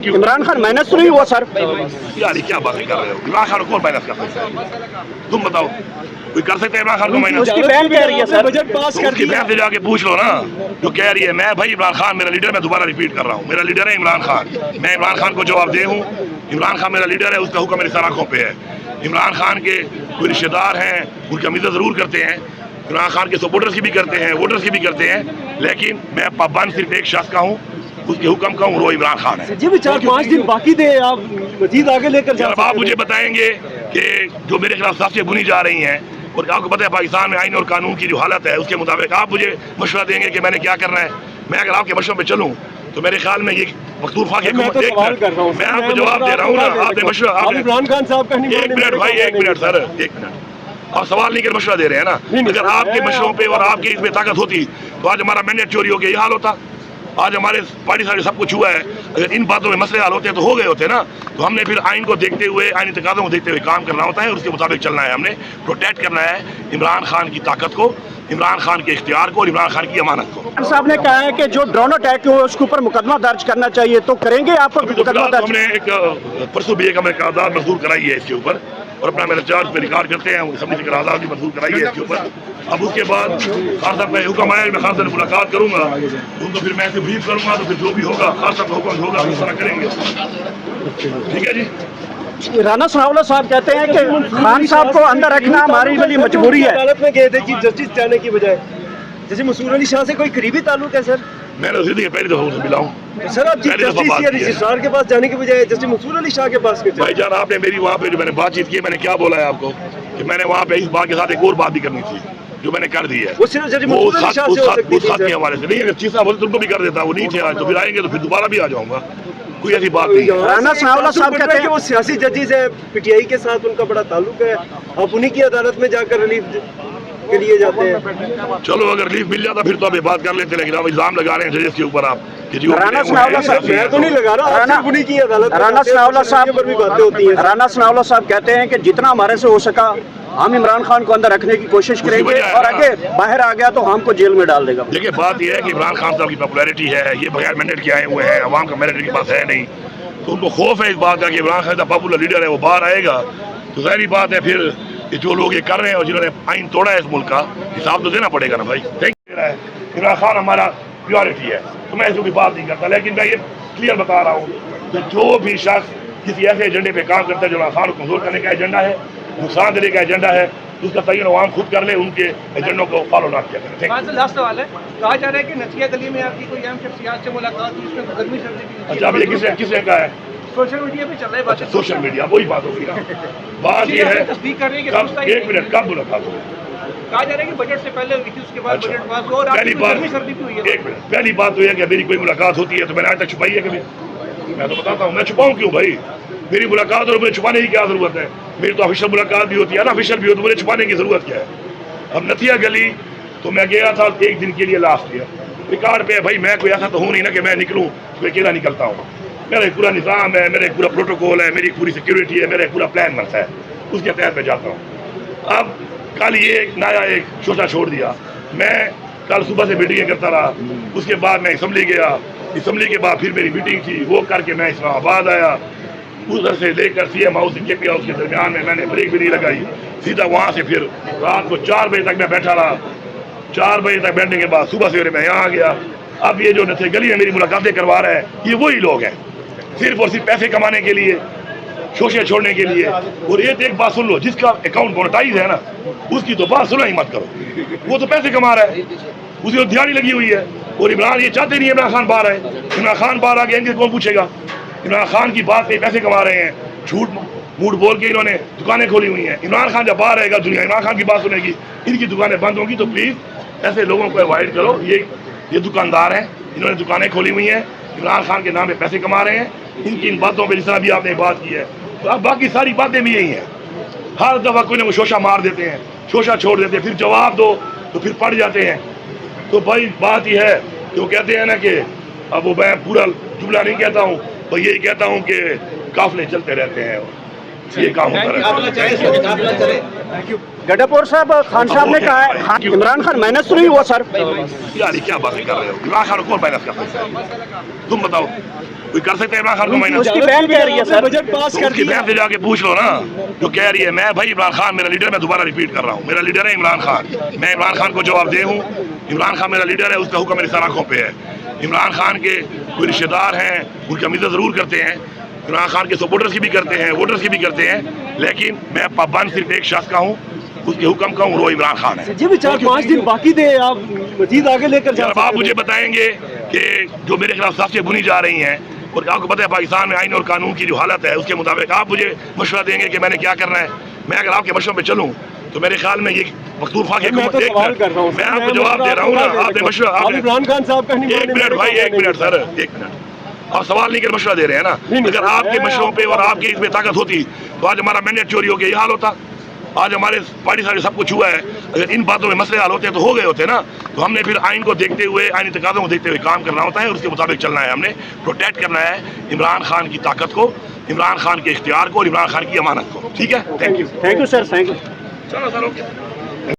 Imran Khan minus तो नहीं हुआ सर? यार ये क्या बातें कर रहे हो? इमरान खान को कौन माइनस कर सकता है? तुम बताओ, कोई कर सकता है इमरान खान को माइनस? उसकी बहन कह रही है सर। बजट पास तो कर उसकी दिया। बहन से जाके पूछ लो ना, जो कह रही है। मैं भाई इमरान खान मेरा लीडर, मैं दोबारा रिपीट कर रहा हूँ, मेरा लीडर है इमरान खान। मैं इमरान खान को जवाबदेह हूँ। इमरान खान मेरा लीडर है, उसका हुक्म मेरी सर आंखों पे है। इमरान खान के कोई रिश्तेदार हैं, उनकी हम इज्जत जरूर करते हैं, इमरान खान के सपोर्टर्स की भी करते हैं, वोटर्स की भी करते हैं, लेकिन मैं पाबंद सिर्फ एक शख्स का हूँ, उसके हुक्म का हूँ, वो इमरान खान है। जी भी 4-5 दिन बाकी थे, आप मजीद आगे लेकर जा जब आप मुझे बताएंगे कि जो मेरे खिलाफ साजिशें बुनी जा रही हैं, और आपको पता है पाकिस्तान में आईन और कानून की जो हालत है, उसके मुताबिक आप मुझे मशवरा देंगे कि मैंने क्या करना है। मैं अगर आपके मशवरे पे चलूँ तो मेरे ख्याल में ये मखतूरफा के मैं तो सवाल कर रहा हूँ, मैं आपको जवाब दे रहा हूँ ना। आपने मशवरा, आप इमरान खान साहब का नहीं, एक मिनट भाई, एक मिनट सर, एक मिनट। आप सवाल नहीं कर मशवरा दे रहे हैं ना। अगर आपके मशवरों पे और आपके इसमें ताकत होती तो आज हमारा मैंडेट चोरी हो गया, ये हाल होता। आज हमारे पार्टी सारे सब कुछ हुआ है। अगर इन बातों में मसले हल होते तो हो गए होते ना। तो हमने फिर आइन को देखते हुए, आइन तकाज़ों को देखते हुए काम करना होता है और उसके मुताबिक चलना है। हमने प्रोटेक्ट करना है इमरान खान की ताकत को, इमरान खान के इख्तियार को और इमरान खान की अमानत को। साहब ने कहा है कि जो ड्रोन अटैक हुआ उसके ऊपर मुकदमा दर्ज करना चाहिए, तो करेंगे आप अभी तो मुकदमा फिलहाल दर्ज? हमने एक परसों भी एक हमने करारदाद मंजूर कराई है इसके ऊपर, और अपना मेरा चार्ज पे रिकॉर्ड करते हैं। असम्बली से करारदाद भी मंजूर कराई है इसके ऊपर। अब उसके बाद खान साहब का हुक्म आया, मैं खान साहब से मुलाकात करूंगा, उनको फिर मैं ऐसे ब्रीफ करूंगा, तो फिर जो भी होगा खान साहब का हुक्म होगा उस तरह करेंगे। ठीक है जी। राना सनाउल्लाह साहब कहते हैं कि खान साहब को अंदर रखना हमारी लिए मजबूरी है। अदालत में गए थे चीफ जस्टिस जाने की बजाय, जैसे मसूर अली शाह से कोई करीबी ताल्लुक है सर? मैंने जिंदगी पहली दफा उनसे मिला हूँ। तो सर आप चीफ पहली दफा जस्टिस बात या की है। रजिस्ट्रार के पास जाने की बजाय जस्टिस मसूर अली शाह के पास क्यों चले? भाईजान आपने मेरी वहाँ पे जो मैंने बातचीत की, मैंने क्या बोला है आपको कि मैंने वहाँ पे इस बात के साथ एक और बात भी करनी थी जो मैंने कर दी है। वो सिर्फ जस्टिस वो मसूर अली शाह से हो सकती उस थी साथ के सर। हवाले से नहीं, अगर चीफ साहब बोलते तुमको भी कर देता, वो नहीं थे आज, तो फिर आएंगे तो फिर दोबारा भी आ जाऊंगा, कोई ऐसी बात नहीं है। राना सनाउल्लाह साहब कहते हैं कि वो सियासी जजेस है, पीटीआई के साथ उनका बड़ा ताल्लुक है, आप उन्हीं की अदालत में जाकर रिलीफ के लिए जाते हैं। चलो अगर रिलीफ मिल जाता फिर तो आप ये बात कर लेते, लेकिन आप इल्जाम लगा रहे हैं जजेस के ऊपर आप कि जी वो राना वो सनाउल्लाह है, साहब, ऐसा मैं तो नहीं लगा रहा, आप राना- सिर्फ उन्हीं की अदालत में राना जाते हैं, सनाउल्लाह दूसरे साहब पर भी बातें होती हैं। राना सनाउल्लाह साहब कहते हैं कि जितना हमारे से हो सका हम इमरान खान को अंदर रखने की कोशिश करेंगे, वजह है और ना। आगे बाहर आ गया तो हमको जेल में डाल देगा। देखिए बात यह है कि इमरान खान साहब की पॉपुलैरिटी है, ये बगैर मैंडेट के आए हुए हैं, अवाम का मैंडेट के पास है नहीं, तो उनको खौफ है इस बात का कि इमरान खान साहब पॉपुलर लीडर है, वो बाहर आएगा तो जाहिर बात है फिर ये जो लोग ये कर रहे हैं और जिन्होंने आइन तोड़ा है इस मुल्क का, हिसाब तो देना पड़ेगा ना भाई। इमरान खान हमारा प्रियोरिटी है, तो मैं इसको भी बात नहीं करता, लेकिन मैं ये क्लियर बता रहा हूँ कि जो भी शख्स किसी ऐसे एजेंडे पे काम करता है जो इमरान खान को कमजोर करने का एजेंडा है, नुकसान देने का एजेंडा है, उसका तयन अवाम खुद कर ले, उनके एजेंडों को फॉलो ना किया करें। लास्ट सवाल है, कहा जा रहा है कि नथिया गली में आपकी कोई अहम शख्सियत से मुलाकात हुई, उसमें गर्मी सर्दी की। अच्छा अब ये किसने कहा है? सोशल मीडिया पे चल रहा है बात। अच्छा सोशल मीडिया, वही बात होगी ना। बात ये है, तस्दीक कर रहे हैं कब कि एक मिनट कब मुलाकात हुई? कहा जा रहा है कि बजट से पहले हुई थी, उसके बाद अच्छा। बजट पास हुआ और आपकी पहली कोई बात, गर्मी सर्दी भी हुई है। एक मिनट, पहली बात तो यह कि मेरी कोई मुलाकात होती है तो मैंने आज तक छुपाई है कभी? मैं तो बताता हूँ, मैं छुपाऊँ क्यों भाई? मेरी मुलाकात और मुझे छुपाने की क्या जरूरत है? मेरी तो ऑफिशियल मुलाकात भी होती है ना, ऑफिशियल भी हो, तो मुझे छुपाने की जरूरत क्या है? अब नथिया गली तो मैं गया था एक दिन के लिए लास्ट ईयर, रिकॉर्ड पे है भाई, मैं कोई ऐसा तो हूँ नहीं ना कि मैं निकलूँ तो अकेला निकलता हूँ। मेरा एक पूरा निज़ाम है, मेरा एक पूरा प्रोटोकॉल है, मेरी पूरी सिक्योरिटी है, मेरा एक पूरा प्लान बनता है, उसके तहत मैं जाता हूँ। अब कल ये एक नया एक शोशा छोड़ दिया, मैं कल सुबह से मीटिंगें करता रहा, उसके बाद मैं असम्बली गया, असम्बली के बाद फिर मेरी मीटिंग थी, वो करके मैं इस्लामाबाद आया, उधर से लेकर CM हाउस से KP हाउस के दरमियान में मैंने ब्रेक भी नहीं लगाई, सीधा वहाँ से फिर रात को 4 बजे तक मैं बैठा रहा। 4 बजे तक बैठने के बाद सुबह सवेरे मैं यहाँ आ गया। अब ये जो नथिया गली में मेरी मुलाकातें करवा रहा है, ये वही लोग हैं, सिर्फ और सिर्फ पैसे कमाने के लिए, शोशे छोड़ने के लिए। और ये तो एक बात सुन लो, जिसका अकाउंट मोनेटाइज है ना, उसकी तो बात सुना ही मत करो, वो तो पैसे कमा रहा है, उसकी तो दिहाड़ी लगी हुई है। और इमरान ये चाहते नहीं इमरान खान बाहर आए, इमरान खान बाहर आ गया इनके कौन पूछेगा? इमरान खान की बात पे पैसे कमा रहे हैं, झूठ मूठ बोल के इन्होंने दुकानें खोली हुई हैं। इमरान खान जब बाहर आएगा दुनिया इमरान खान की बात सुनेगी, इनकी दुकानें बंद होंगी। तो प्लीज़ ऐसे लोगों को अवॉइड करो। ये दुकानदार हैं, इन्होंने दुकानें खोली हुई हैं, इमरान खान के नाम पे पैसे कमा रहे हैं। इनकी इन बातों पे जिस तरह भी आपने बात की है, तो अब बाकी सारी बातें भी यही हैं। हर दफ़ा कोई ना कोई शोशा मार देते हैं, शोशा छोड़ देते हैं, फिर जवाब दो तो फिर पड़ जाते हैं। तो भाई बात यह है कि वो कहते हैं ना कि अब वो मैं पूरा जुमला नहीं कहता हूँ, तो यही कहता हूँ कि काफिले चलते रहते हैं, ये काम होता रहता है। गड्ढापुर साहब, खान साहब ने कहा है इमरान खान माइनस तो नहीं हुआ सर? यार ये क्या बातें कर रहे हो? इमरान खान को कौन माइनस कर सकता है? तुम बताओ। कोई कर सकता है इमरान खान को माइनस? उसकी बहन कह रही है सर, बजट पास तो कर उसकी दिया। बहन से जाके पूछ लो ना, जो कह रही है। मैं भाई इमरान खान मेरा लीडर, मैं दोबारा रिपीट कर रहा हूँ, मेरा लीडर है इमरान खान। मैं इमरान खान को जवाबदेह हूँ, इमरान खान मेरा लीडर है, उसका हुक्म मेरी सर आंखों पे है। इमरान खान के कोई रिश्तेदार हैं, उनकी हम इज्जत ज़रूर करते हैं, इमरान खान के सपोर्टर्स की भी करते हैं, वोटर्स की भी करते हैं, लेकिन मैं पाबंद सिर्फ एक शख्स का हूँ, उसके हुक्म का हूँ, वो इमरान खान है। जी भी 4-5 दिन बाकी थे, आप मजीद आगे लेकर जा जब सकते आप थे। मुझे बताएंगे कि जो मेरे खिलाफ साजिशें बुनी जा रही हैं, और आपको पता है पाकिस्तान में आइन और कानून की जो हालत है, उसके मुताबिक आप मुझे मशवरा देंगे कि मैंने क्या करना है। मैं अगर आपके मशवरे पे चलूँ तो मेरे ख्याल में ये मखतूरफा की मैं तो सवाल कर रहा हूँ, मैं आपको जवाब दे रहा हूँ ना। आपने मशवरा, आप इमरान खान साहब का नहीं एक मिनट भाई, एक मिनट सर, एक मिनट। आप सवाल नहीं कर मशवरा दे रहे हैं ना। नहीं, अगर आपके मैं मशवरों पे और आपकी इसमें ताकत होती तो आज हमारा मैंडेट चोरी हो गया, ये हाल होता। आज हमारे पार्टी सारे सब कुछ हुआ है। अगर इन बातों में मसले हल होते तो हो गए होते ना। तो हमने फिर आइन को देखते हुए, आइन तकाज़ों को देखते हुए काम करना होता है और उसके मुताबिक चलना है। हमने प्रोटेक्ट करना है इमरान खान की ताकत को, इमरान खान के इख्तियार को और इमरान खान की अमानत को। ठीक है, thank you thank you sir, thank you. चलो सर, ओके।